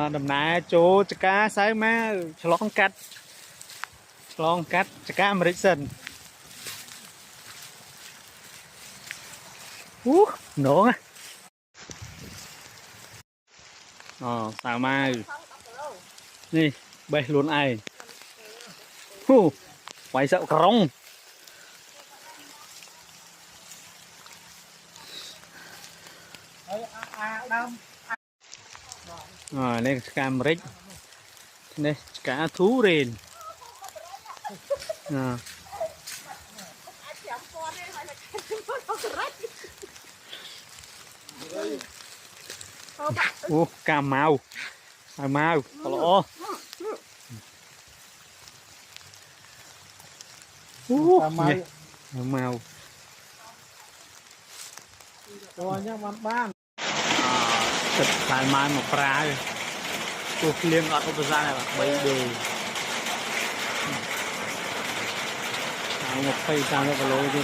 đầm nại chỗ chả cá sái má chlong cắt chả cá American nổ á sao mai nè bê luôn ai quay sợ krong đây camera đây cá thú rền cà mau lỗ cà mau rồi nhá ban thịt xài mai một pra cuộc liêng ọt ốp ra này là 3 đê một phay sao nó vào lối chứ